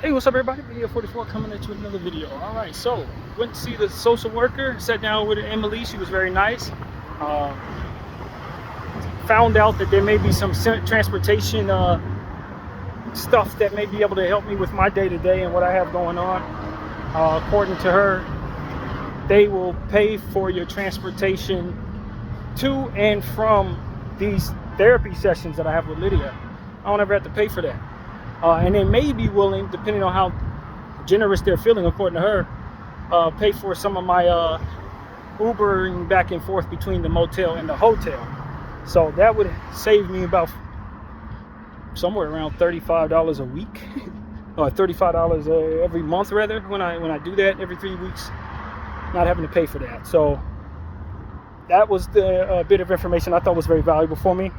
Hey, what's up, everybody? Bdf 44 coming at you with another video. All right, so went to see the social worker, sat down with Emily. She was very nice. Found out that there may be some transportation stuff that may be able to help me with my day-to-day and what I have going on. According to her, they will pay for your transportation to and from these therapy sessions that I have with Lydia. I don't ever have to pay for that. And they may be willing, depending on how generous they're feeling, according to her, pay for some of my Ubering back and forth between the motel and the hotel. So that would save me about somewhere around $35 a week, or $35 every month rather, when I do that every 3 weeks, not having to pay for that. So that was the bit of information I thought was very valuable for me.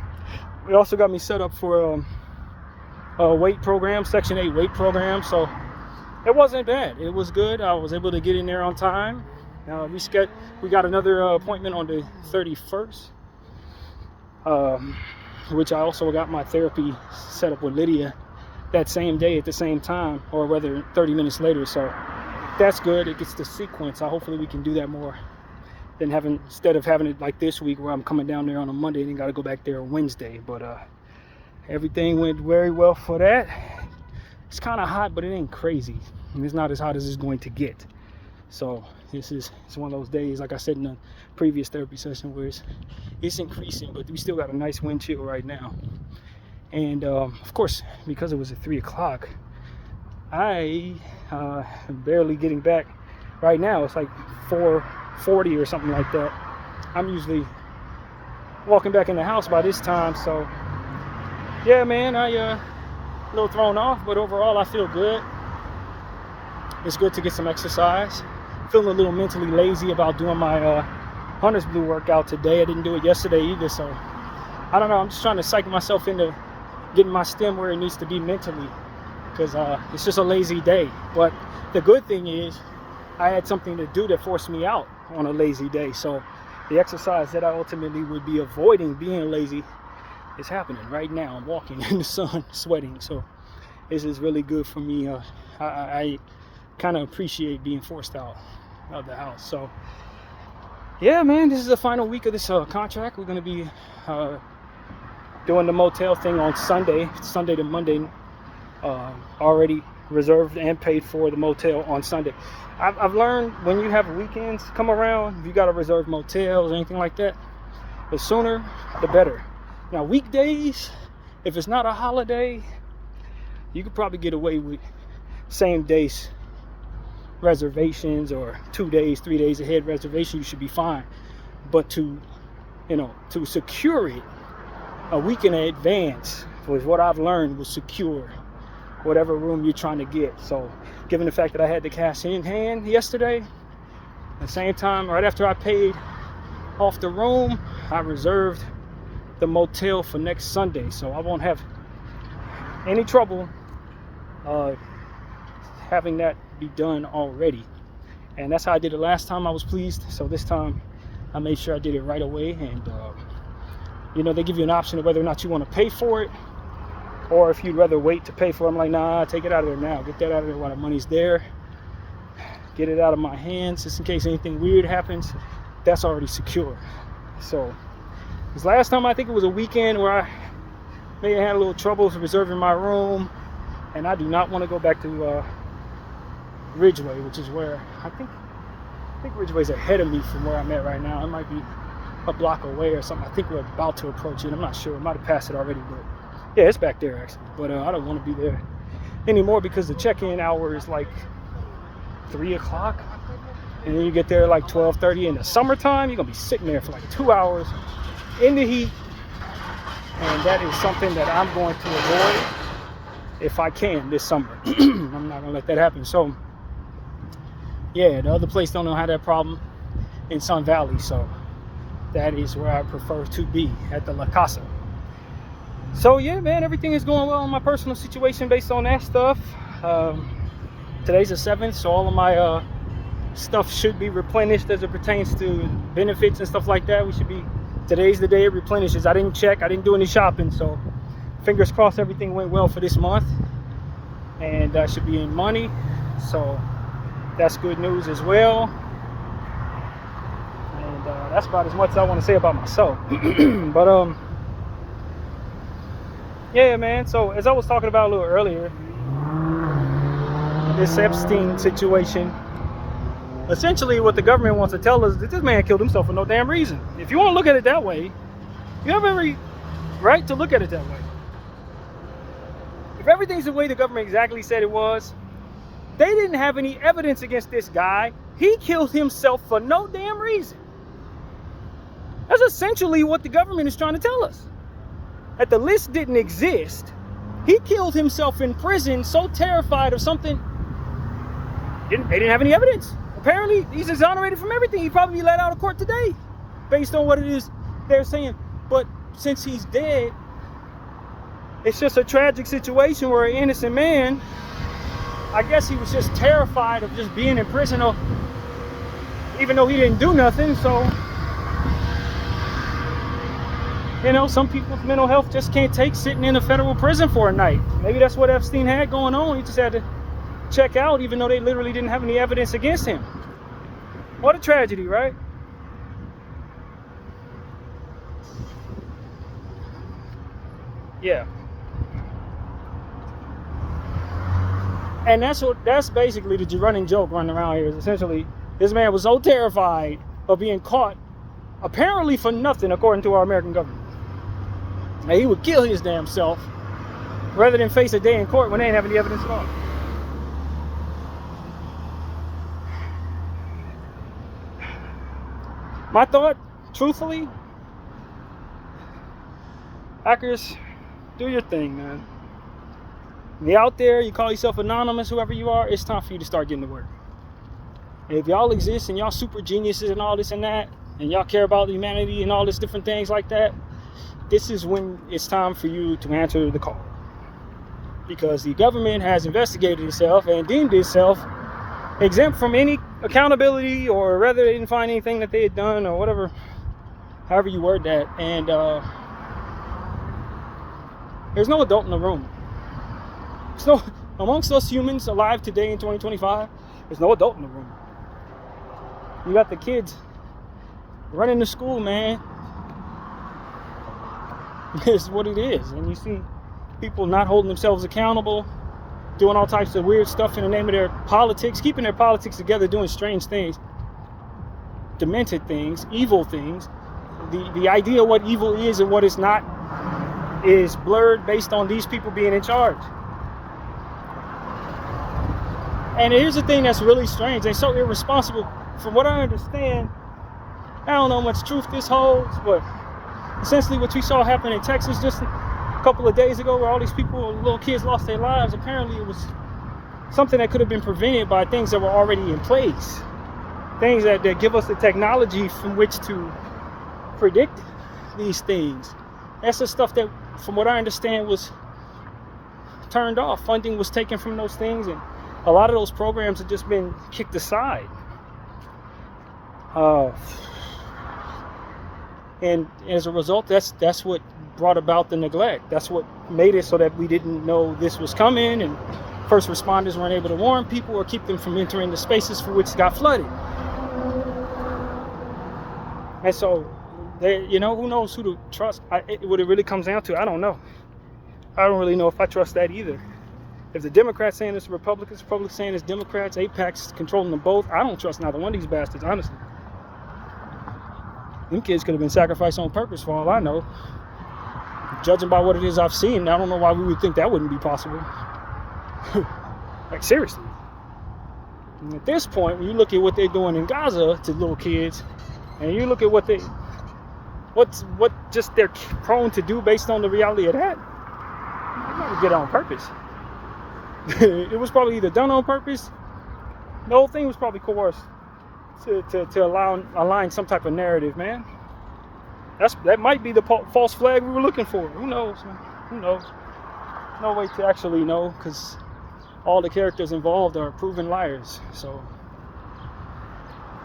It also got me set up for weight program, Section 8 weight program, so it wasn't bad. It was good. I was able to get in there on time. We got another appointment on the 31st, which I also got my therapy set up with Lydia that same day at the same time, or rather 30 minutes later. So that's good. It gets the sequence. Hopefully we can do that more than instead of having it like this week where I'm coming down there on a Monday and then got to go back there on Wednesday. But everything went very well for that. It's kind of hot, but it ain't crazy. And it's not as hot as it's going to get. So it's one of those days, like I said in the previous therapy session, where it's increasing, but we still got a nice wind chill right now. And of course, because it was at 3 o'clock, I am barely getting back. Right now, it's like 4:40 or something like that. I'm usually walking back in the house by this time, so yeah, man, I a little thrown off, but overall I feel good. It's good to get some exercise. Feeling a little mentally lazy about doing my Hunter's Blue workout today. I didn't do it yesterday either, so I don't know. I'm just trying to psych myself into getting my stem where it needs to be mentally, because it's just a lazy day. But the good thing is I had something to do that forced me out on a lazy day. So the exercise that I ultimately would be avoiding being lazy is happening right now. I'm walking in the sun, sweating. So this is really good for me. I kind of appreciate being forced out of the house. So yeah, man, this is the final week of this contract. We're going to be doing the motel thing on Sunday to Monday. Already reserved and paid for the motel on Sunday. I've learned when you have weekends come around, if you got to reserve motels or anything like that, the sooner the better. Now, weekdays, if it's not a holiday, you could probably get away with same days reservations, or 2 days, 3 days ahead reservation. You should be fine. But to secure it a week in advance was what I've learned will secure whatever room you're trying to get. So given the fact that I had the cash in hand yesterday, at the same time, right after I paid off the room, I reserved the motel for next Sunday, so I won't have any trouble having that be done already. And that's how I did it last time. I was pleased. So this time I made sure I did it right away. And they give you an option of whether or not you want to pay for it, or if you'd rather wait to pay for it. I'm like, nah, take it out of there now. Get that out of there while the money's there. Get it out of my hands, just in case anything weird happens. That's already secure. So this last time, I think it was a weekend where I may have had a little trouble reserving my room, and I do not want to go back to Ridgeway, which is where I think Ridgeway's ahead of me from where I'm at right now. It might be a block away or something. I think we're about to approach it. I'm not sure. I might have passed it already, but yeah, it's back there actually. But I don't want to be there anymore because the check-in hour is like 3 o'clock, and then you get there like 12:30. In the summertime, you're gonna be sitting there for like 2 hours in the heat, and that is something that I'm going to avoid if I can this summer. I'm not gonna let that happen. So yeah, the other place don't know how that problem in Sun Valley, so that is where I prefer to be, at the La Casa. So yeah, man, everything is going well in my personal situation based on that stuff. Today's the 7th, so all of my stuff should be replenished as it pertains to benefits and stuff like that. Today's the day it replenishes. I didn't check, I didn't do any shopping, so fingers crossed everything went well for this month. and should be in money. So that's good news as well. And that's about as much as I want to say about myself. But yeah, man. So as I was talking about a little earlier, this Epstein situation, essentially what the government wants to tell us is that this man killed himself for no damn reason. If you want to look at it that way, you have every right to look at it that way. If everything's the way the government exactly said it was, they didn't have any evidence against this guy. He killed himself for no damn reason. That's essentially what the government is trying to tell us. That the list didn't exist. He killed himself in prison, so terrified of something. They didn't have any evidence. Apparently, he's exonerated from everything. He'd probably be let out of court today, based on what it is they're saying. But since he's dead, it's just a tragic situation where an innocent man, I guess he was just terrified of just being in prison, or, even though he didn't do nothing. So, you know, some people's mental health just can't take sitting in a federal prison for a night. Maybe that's what Epstein had going on. He just had to check out, even though they literally didn't have any evidence against him. What a tragedy, right? Yeah. And that's basically the running joke running around here, is essentially this man was so terrified of being caught, apparently for nothing, according to our American government, that he would kill his damn self rather than face a day in court when they ain't have any evidence at all. My thought, truthfully, hackers, do your thing, man. You out there, you call yourself anonymous, whoever you are, it's time for you to start getting to work. And if y'all exist and y'all super geniuses and all this and that, and y'all care about humanity and all this different things like that, this is when it's time for you to answer the call. Because the government has investigated itself and deemed itself exempt from any accountability, or rather they didn't find anything that they had done, or whatever, however you word that. And there's no adult in the room. So amongst us humans alive today in 2025, there's no adult in the room. You got the kids running to school, man. It's what it is. And you see people not holding themselves accountable, doing all types of weird stuff in the name of their politics, keeping their politics together, doing strange things, demented things, evil things. The idea of what evil is and what it's not is blurred based on these people being in charge. And here's the thing that's really strange. They're so irresponsible. From what I understand, I don't know how much truth this holds, but essentially what we saw happen in Texas just a couple of days ago, where all these people, little kids, lost their lives, apparently it was something that could have been prevented by things that were already in place. Things that give us the technology from which to predict these things. That's the stuff that, from what I understand, was turned off. Funding was taken from those things, and a lot of those programs have just been kicked aside. And as a result, that's what brought about the neglect. That's what made it so that we didn't know this was coming, and first responders weren't able to warn people or keep them from entering the spaces for which got flooded. And so, you know, who knows who to trust? What it really comes down to, I don't know. I don't really know if I trust that either. If the Democrats saying it's Republicans saying it's Democrats, AIPAC's controlling them both, I don't trust neither one of these bastards, honestly. Them kids could have been sacrificed on purpose for all I know. Judging by what it is I've seen, I don't know why we would think that wouldn't be possible. Like, seriously. And at this point, when you look at what they're doing in Gaza to little kids, and you look at what just they're prone to do based on the reality of that, they never did it on purpose. It was probably either done on purpose. The whole thing was probably coerced to align some type of narrative, man. That might be the false flag we were looking for. Who knows, man? Who knows? No way to actually know, because all the characters involved are proven liars. So,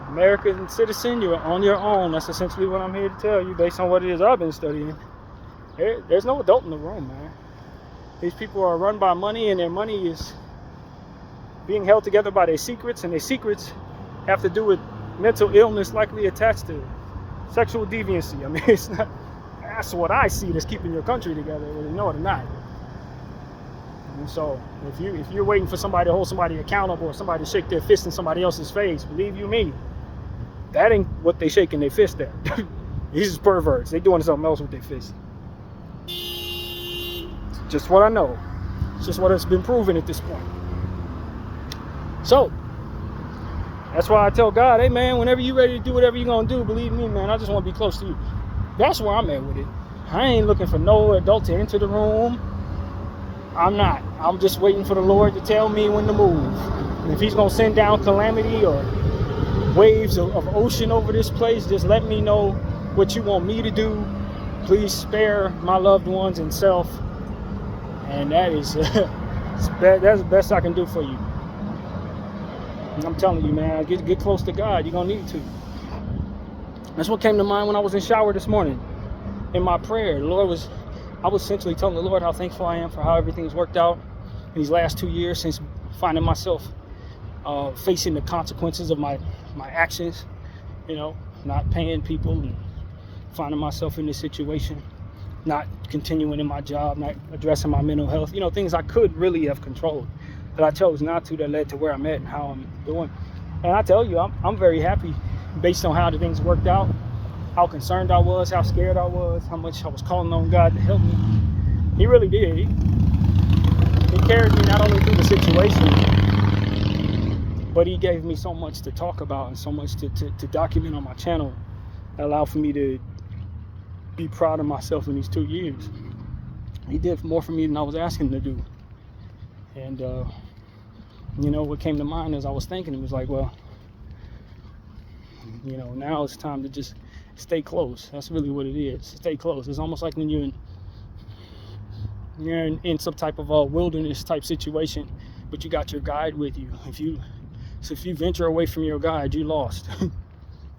American citizen, you're on your own. That's essentially what I'm here to tell you, based on what it is I've been studying. There's no adult in the room, man. These people are run by money, and their money is being held together by their secrets, and their secrets have to do with mental illness likely attached to sexual deviancy. I mean, it's not, that's what I see that's keeping your country together, whether you know it or not. And so if you're waiting for somebody to hold somebody accountable or somebody to shake their fist in somebody else's face, believe you me, that ain't what they shaking their fist at. These is perverts. They doing something else with their fist. It's just what I know. It's just what has been proven at this point. So that's why I tell God, hey man, whenever you're ready to do whatever you're gonna do, believe me, man, I just want to be close to you. That's where I'm at with it. I ain't looking for no adult to enter the room. I'm not. I'm just waiting for the Lord to tell me when to move. And if he's gonna send down calamity or waves of ocean over this place, just let me know what you want me to do. Please spare my loved ones and self. And that is that's the best I can do for you. And I'm telling you, man, get close to God. You're gonna need to. That's what came to mind when I was in shower this morning. In my prayer, I was essentially telling the Lord how thankful I am for how everything's worked out in these last 2 years since finding myself facing the consequences of my actions, you know, not paying people and finding myself in this situation, not continuing in my job, not addressing my mental health, you know, things I could really have controlled that I chose not to, that led to where I'm at and how I'm doing. And I tell you, I'm very happy based on how the things worked out, how concerned I was, how scared I was, how much I was calling on God to help me. He really did. He carried me not only through the situation, but he gave me so much to talk about and so much to document on my channel that allowed for me to be proud of myself in these 2 years. He did more for me than I was asking him to do. And, you know, what came to mind as I was thinking, it was like, well, you know, now it's time to just stay close. That's really what it is. Stay close. It's almost like when you're in some type of a wilderness type situation, but you got your guide with you. If you venture away from your guide, you lost.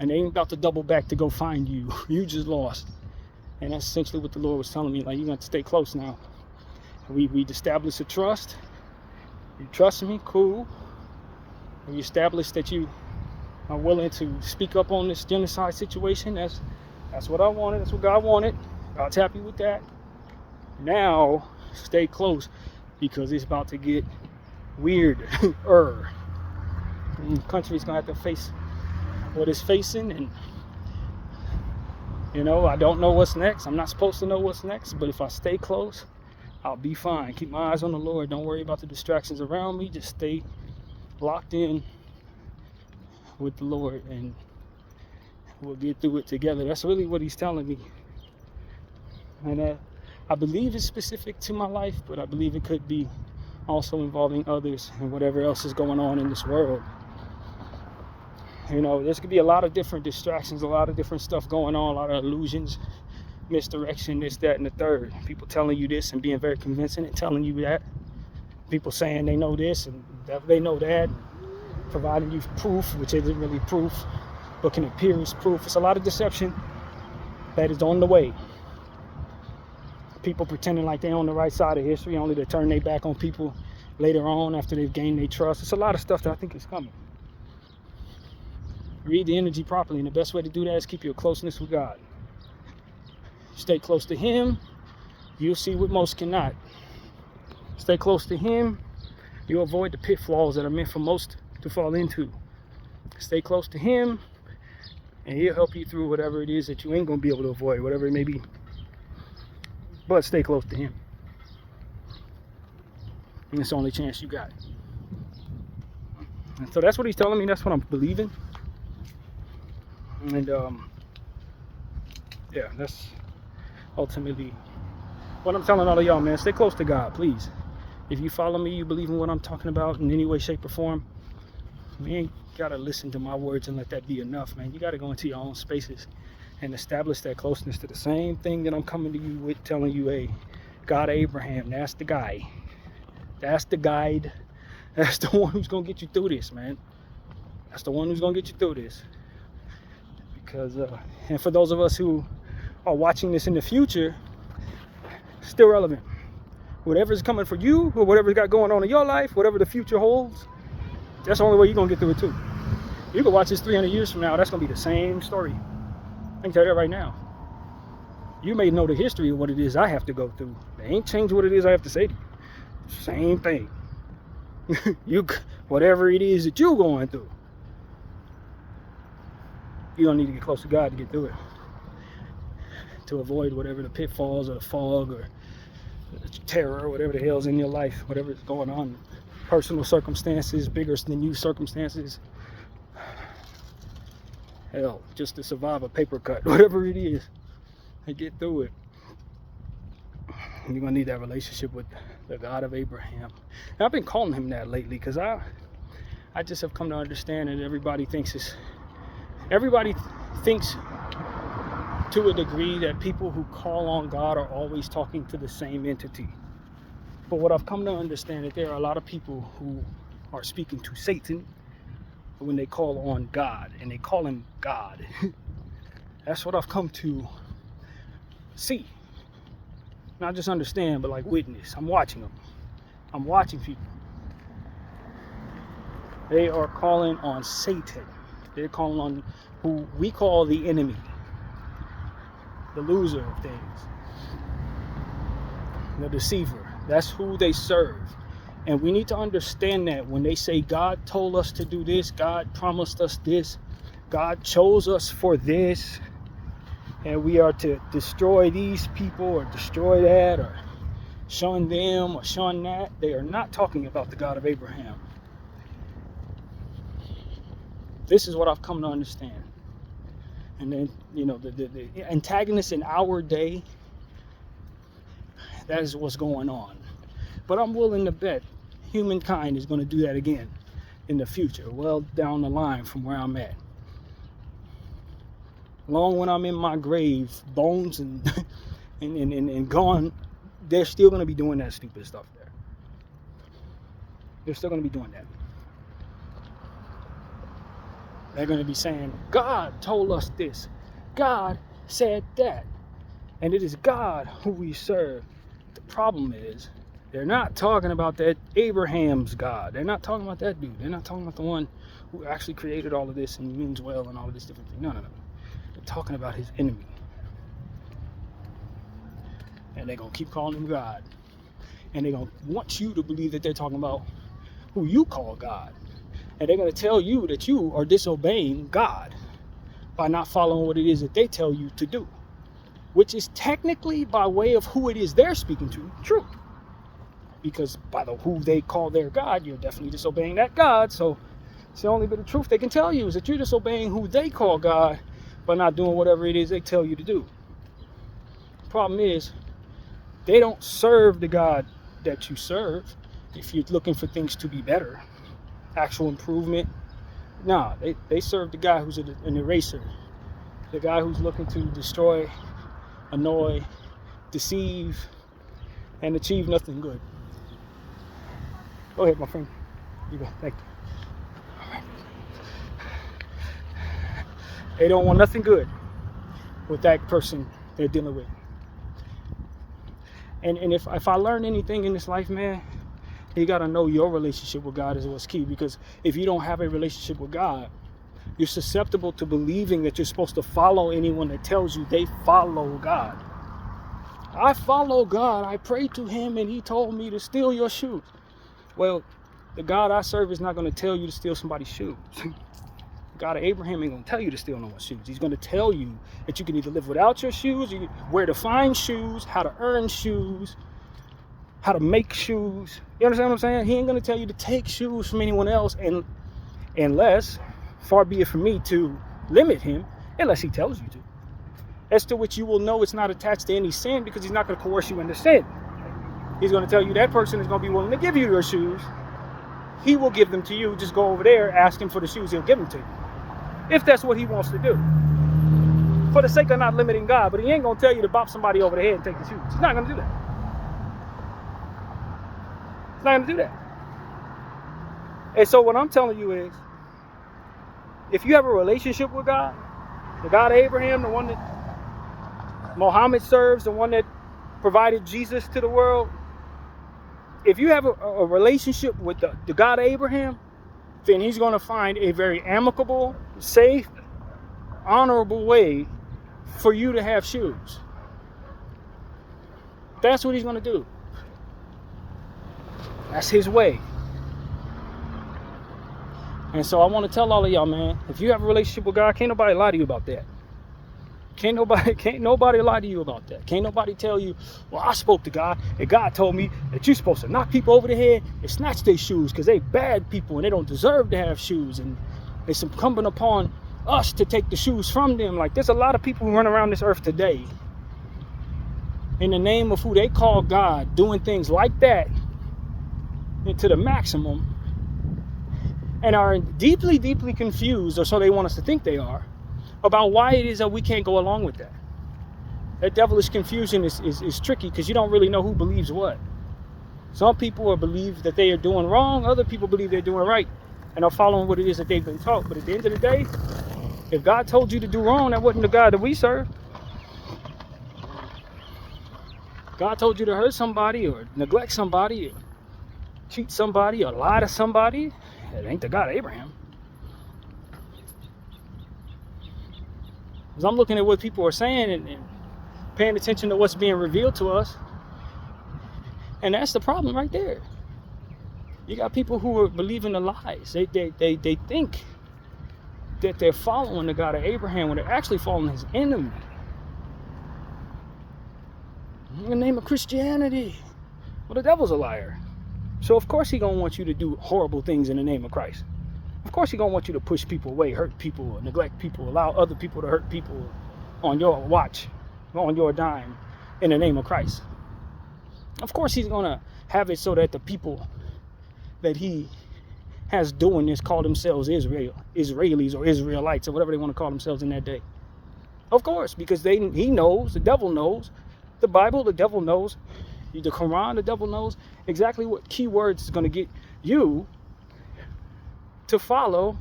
And they ain't about to double back to go find you. You just lost. And that's essentially what the Lord was telling me. Like, you got to stay close now. We established a trust. You trust me, cool. We established that you are willing to speak up on this genocide situation. That's what I wanted. That's what God wanted. God's happy with that. Now, stay close because it's about to get weirder. The country's gonna have to face what it's facing, and you know, I don't know what's next. I'm not supposed to know what's next, but if I stay close, I'll be fine. Keep my eyes on the Lord. Don't worry about the distractions around me. Just stay locked in with the Lord, and we'll get through it together. That's really what he's telling me. And I believe it's specific to my life, but I believe it could be also involving others and whatever else is going on in this world. You know, there's could be a lot of different distractions, a lot of different stuff going on, a lot of illusions, misdirection, this, that, and the third. People telling you this and being very convincing and telling you that. People saying they know this and that they know that, providing you proof, which isn't really proof, but can appear as proof. It's a lot of deception that is on the way. People pretending like they're on the right side of history, only to turn their back on people later on after they've gained their trust. It's a lot of stuff that I think is coming. Read the energy properly, and the best way to do that is keep your closeness with God. Stay close to him, you'll see what most cannot. Stay close to him, you'll avoid the pitfalls that are meant for most to fall into. Stay close to him, and he'll help you through whatever it is that you ain't gonna be able to avoid, whatever it may be. But stay close to him. And it's the only chance you got. And so that's what he's telling me. That's what I'm believing. And yeah, that's ultimately what I'm telling all of y'all, man. Stay close to God, please. If you follow me, you believe in what I'm talking about in any way, shape, or form, you ain't gotta listen to my words and let that be enough, man. You gotta go into your own spaces and establish that closeness to the same thing that I'm coming to you with, telling you, hey, God Abraham, that's the guy. That's the guide. That's the one who's gonna get you through this, man. That's the one who's gonna get you through this. Because, and for those of us who are watching this in the future, still relevant. Whatever's coming for you, or whatever's got going on in your life, whatever the future holds, That's the only way you're going to get through it too. You can watch this 300 years from now. That's going to be the same story. I can tell you that right now. You may know the history of what it is I have to go through. They ain't changed what it is I have to say to you. Same thing. Whatever it is that you're going through, you don't need to get close to God to get through it. To avoid whatever the pitfalls or the fog or the terror or whatever the hell's in your life, whatever is going on. Personal circumstances, bigger than you circumstances. Hell, just to survive a paper cut, whatever it is, and get through it. You're going to need that relationship with the God of Abraham. And I've been calling him that lately because I just have come to understand that everybody thinks to a degree that people who call on God are always talking to the same entity. But what I've come to understand that there are a lot of people who are speaking to Satan when they call on God, and they call him God. That's what I've come to see. Not just understand, but like witness. I'm watching them. I'm watching people. They are calling on Satan. They're calling on who we call the enemy, the loser of things, the deceiver. That's who they serve. And we need to understand that when they say God told us to do this, God promised us this, God chose us for this, and we are to destroy these people or destroy that or shun them or shun that, they are not talking about the God of Abraham. This is what I've come to understand. And then, the antagonists in our day, that is what's going on. But I'm willing to bet humankind is going to do that again in the future, well down the line from where I'm at. Long when I'm in my grave, bones and gone, they're still going to be doing that stupid stuff there. They're still going to be doing that. They're going to be saying, God told us this. God said that. And it is God who we serve. The problem is, they're not talking about that Abraham's God. They're not talking about that dude. They're not talking about the one who actually created all of this and means well and all of this different thing. No. They're talking about his enemy. And they're going to keep calling him God. And they're going to want you to believe that they're talking about who you call God. And they're going to tell you that you are disobeying God by not following what it is that they tell you to do. Which is technically, by way of who it is they're speaking to, true. Because by who they call their God, you're definitely disobeying that God. So it's the only bit of truth they can tell you is that you're disobeying who they call God by not doing whatever it is they tell you to do. The problem is, they don't serve the God that you serve. If you're looking for things to be better, actual improvement, nah, they serve the guy who's an eraser. The guy who's looking to destroy, annoy, deceive, and achieve nothing good. Go ahead, my friend. You go. Thank you. All right. They don't want nothing good with that person they're dealing with. And if I learn anything in this life, man, you got to know your relationship with God is what's key. Because if you don't have a relationship with God, you're susceptible to believing that you're supposed to follow anyone that tells you they follow God. I follow God. I pray to him and he told me to steal your shoes. Well, the God I serve is not going to tell you to steal somebody's shoes. The God of Abraham ain't going to tell you to steal no one's shoes. He's going to tell you that you can either live without your shoes, where to find shoes, how to earn shoes, how to make shoes. You understand what I'm saying? He ain't going to tell you to take shoes from anyone else, and unless, far be it from me to limit him, unless he tells you to. As to which you will know it's not attached to any sin, because he's not going to coerce you into sin. He's going to tell you that person is going to be willing to give you your shoes. He will give them to you. Just go over there, ask him for the shoes, he'll give them to you. If that's what he wants to do. For the sake of not limiting God, but he ain't going to tell you to bop somebody over the head and take the shoes. He's not going to do that. He's not going to do that. And so what I'm telling you is, if you have a relationship with God, the God of Abraham, the one that Muhammad serves, the one that provided Jesus to the world, if you have a relationship with the God of Abraham, then he's going to find a very amicable, safe, honorable way for you to have shoes. That's what he's going to do. That's his way. And so I want to tell all of y'all, man, if you have a relationship with God, can't nobody lie to you about that. Can't nobody lie to you about that. Can't nobody tell you, well, I spoke to God and God told me that you're supposed to knock people over the head and snatch their shoes because they bad people and they don't deserve to have shoes, and it's incumbent upon us to take the shoes from them. Like, there's a lot of people who run around this earth today in the name of who they call God, doing things like that to the maximum, and are deeply, deeply confused, or so they want us to think they are, about why it is that we can't go along with that. That devilish confusion is tricky because you don't really know who believes what. Some people believe that they are doing wrong, other people believe they're doing right, and are following what it is that they've been taught. But at the end of the day, if God told you to do wrong, that wasn't the God that we serve. God told you to hurt somebody or neglect somebody or cheat somebody or lie to somebody, it ain't the God of Abraham. Because I'm looking at what people are saying and paying attention to what's being revealed to us, and that's the problem right there. You got people who are believing the lies. They think that they're following the God of Abraham when they're actually following his enemy. In the name of Christianity. Well, the devil's a liar. So of course he's going to want you to do horrible things in the name of Christ. Of course he's going to want you to push people away, hurt people, or neglect people, allow other people to hurt people on your watch, on your dime, in the name of Christ. Of course he's going to have it so that the people that he has doing this call themselves Israelis or Israelites or whatever they want to call themselves in that day. Of course, because he knows, the devil knows, the Bible, the devil knows, the Quran, the devil knows exactly what keywords is going to get you to follow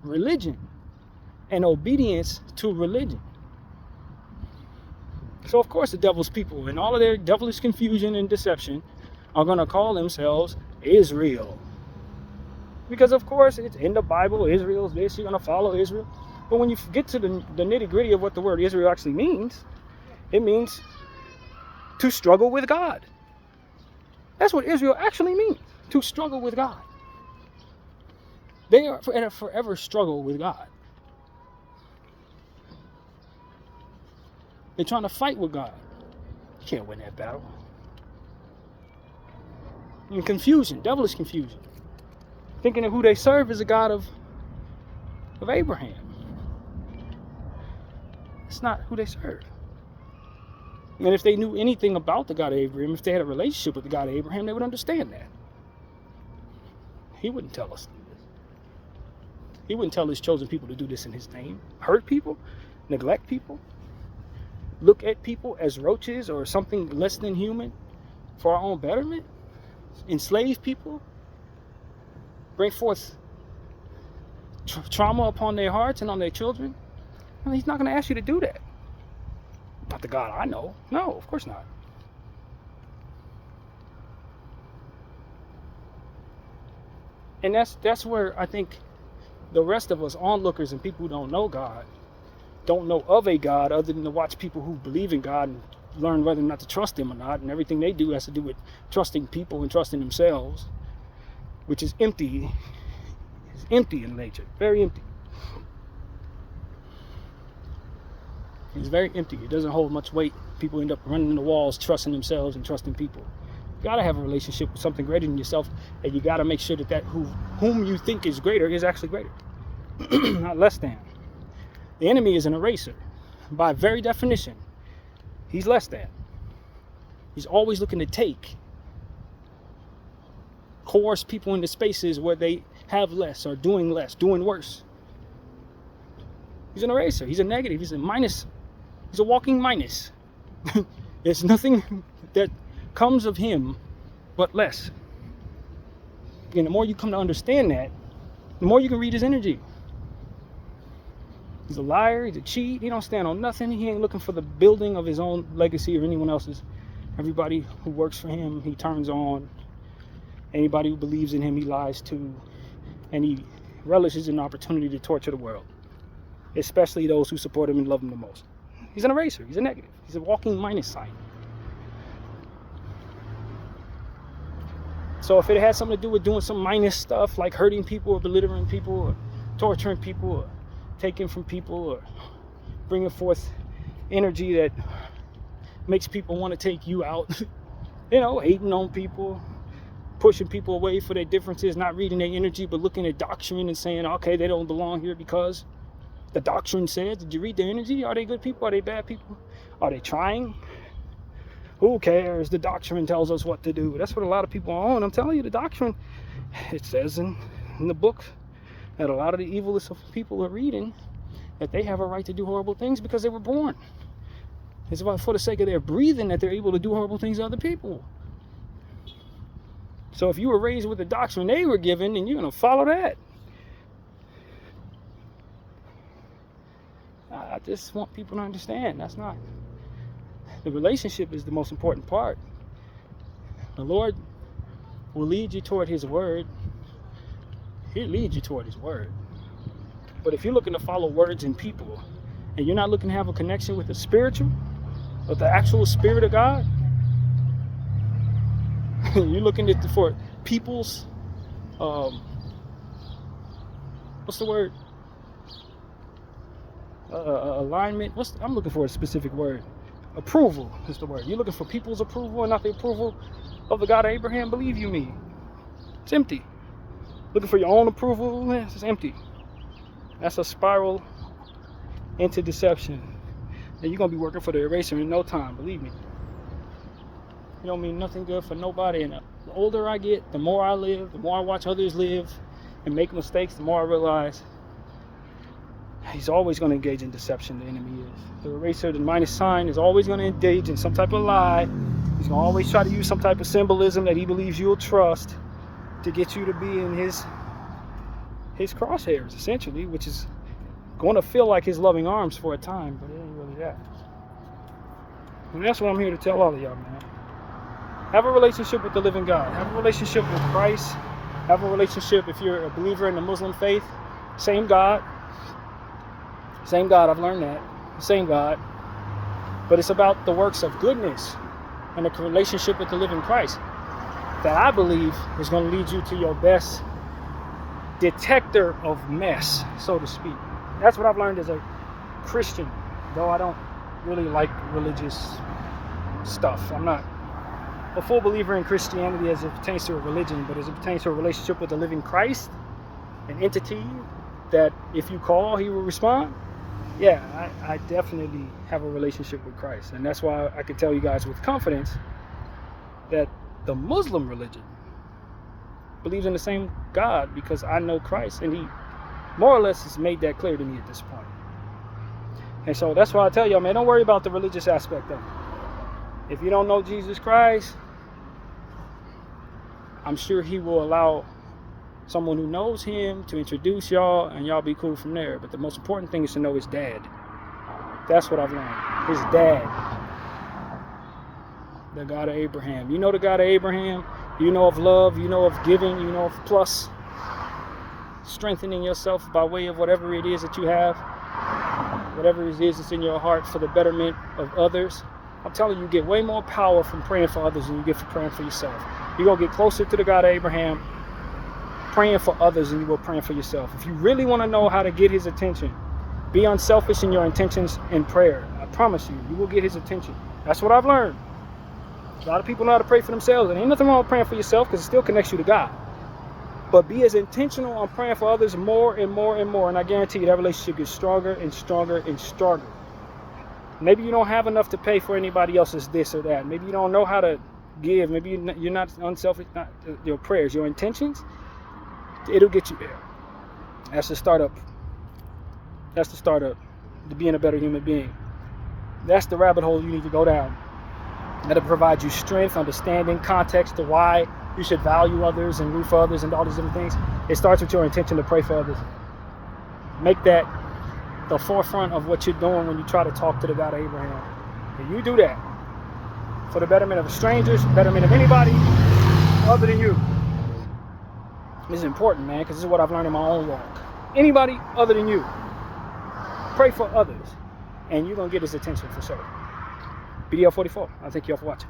religion and obedience to religion. So of course the devil's people and all of their devilish confusion and deception are going to call themselves Israel. Because of course it's in the Bible, Israel's this, you're going to follow Israel. But when you get to the nitty gritty of what the word Israel actually means, it means to struggle with God. That's what Israel actually means, to struggle with God. They are in a forever struggle with God. They're trying to fight with God. You can't win that battle. And confusion, devilish confusion. Thinking that who they serve is a God of Abraham. It's not who they serve. And if they knew anything about the God of Abraham, if they had a relationship with the God of Abraham, they would understand that. He wouldn't tell us to do this. He wouldn't tell his chosen people to do this in his name. Hurt people, neglect people, look at people as roaches or something less than human for our own betterment, enslave people, bring forth trauma upon their hearts and on their children. Well, he's not going to ask you to do that. Not the God I know. No, of course not. And that's where I think the rest of us onlookers and people who don't know God, don't know of a God other than to watch people who believe in God and learn whether or not to trust him or not. And everything they do has to do with trusting people and trusting themselves, which is empty. It's empty in nature. Very empty. It's very empty. It doesn't hold much weight. People end up running into walls, trusting themselves and trusting people. You got to have a relationship with something greater than yourself, and you got to make sure that whom you think is greater is actually greater, not less than. The enemy is an eraser. By very definition, he's less than. He's always looking to coerce people into spaces where they have less or doing less, doing worse. He's an eraser. He's a negative. He's a minus. He's a walking minus. There's nothing that comes of him but less. And the more you come to understand that, the more you can read his energy. He's a liar. He's a cheat. He don't stand on nothing. He ain't looking for the building of his own legacy or anyone else's. Everybody who works for him, he turns on. Anybody who believes in him, he lies to. And he relishes an opportunity to torture the world, especially those who support him and love him the most. He's an eraser. He's a negative. He's a walking minus sign. So if it has something to do with doing some minus stuff, like hurting people or belittling people or torturing people or taking from people or bringing forth energy that makes people want to take you out, hating on people, pushing people away for their differences, not reading their energy, but looking at doctrine and saying, okay, they don't belong here because the doctrine says. Did you read their energy? Are they good people? Are they bad people? Are they trying? Who cares? The doctrine tells us what to do. That's what a lot of people are on. I'm telling you, the doctrine, it says in the book that a lot of the evilest of people are reading that they have a right to do horrible things because they were born. It's about for the sake of their breathing that they're able to do horrible things to other people. So if you were raised with the doctrine they were given, then you're going to follow that. I just want people to understand that's not. The relationship is the most important part. The Lord will lead you toward His word. He'll lead you toward His word. But if you're looking to follow words and people, and you're not looking to have a connection with the spiritual, with the actual Spirit of God, you're looking for people's, what's the word? Alignment. I'm looking for a specific word. Approval is the word. You're looking for people's approval and not the approval of the God of Abraham. Believe you me, it's empty. Looking for your own approval, it's empty. That's a spiral into deception. And you're going to be working for the eraser in no time, believe me. You don't mean nothing good for nobody. And the older I get, the more I live, the more I watch others live and make mistakes, the more I realize he's always going to engage in deception, the enemy is. The eraser, the minus sign, is always going to engage in some type of lie. He's going to always try to use some type of symbolism that he believes you'll trust to get you to be in his crosshairs, essentially, which is going to feel like his loving arms for a time, but it ain't really that. And that's what I'm here to tell all of y'all, man. Have a relationship with the living God. Have a relationship with Christ. Have a relationship, if you're a believer in the Muslim faith, same God. Same God, I've learned that. Same God. But it's about the works of goodness and the relationship with the living Christ that I believe is going to lead you to your best detector of mess, so to speak. That's what I've learned as a Christian, though I don't really like religious stuff. I'm not a full believer in Christianity as it pertains to a religion, but as it pertains to a relationship with the living Christ, an entity that if you call, he will respond. Yeah, I definitely have a relationship with Christ. And that's why I can tell you guys with confidence that the Muslim religion believes in the same God, because I know Christ, and he more or less has made that clear to me at this point. And so that's why I tell y'all, man, don't worry about the religious aspect of it. If you don't know Jesus Christ, I'm sure he will allow someone who knows him to introduce y'all, and y'all be cool from there. But the most important thing is to know his dad. That's what I've learned. His dad. The God of Abraham. You know the God of Abraham. You know of love. You know of giving. You know of plus. Strengthening yourself by way of whatever it is that you have. Whatever it is that's in your heart for the betterment of others. I'm telling you, you get way more power from praying for others than you get from praying for yourself. You're going to get closer to the God of Abraham praying for others than you will praying for yourself. If you really want to know how to get his attention, be unselfish in your intentions in prayer. I promise you, you will get his attention. That's what I've learned. A lot of people know how to pray for themselves, and ain't nothing wrong with praying for yourself because it still connects you to God. But be as intentional on praying for others more and more and more, and I guarantee you that relationship gets stronger and stronger and stronger. Maybe you don't have enough to pay for anybody else's this or that. Maybe you don't know how to give. Maybe you're not unselfish, not your prayers, your intentions. It'll get you there. That's the startup. That's the startup to being a better human being. That's the rabbit hole you need to go down. That'll provide you strength, understanding, context to why you should value others and root for others and all these different things. It starts with your intention to pray for others. Make that the forefront of what you're doing when you try to talk to the God of Abraham. And you do that for the betterment of strangers, betterment of anybody other than you. This is important, man, because this is what I've learned in my own walk. Anybody other than you, pray for others, and you're going to get his attention for sure. Bdf 44. I thank you all for watching.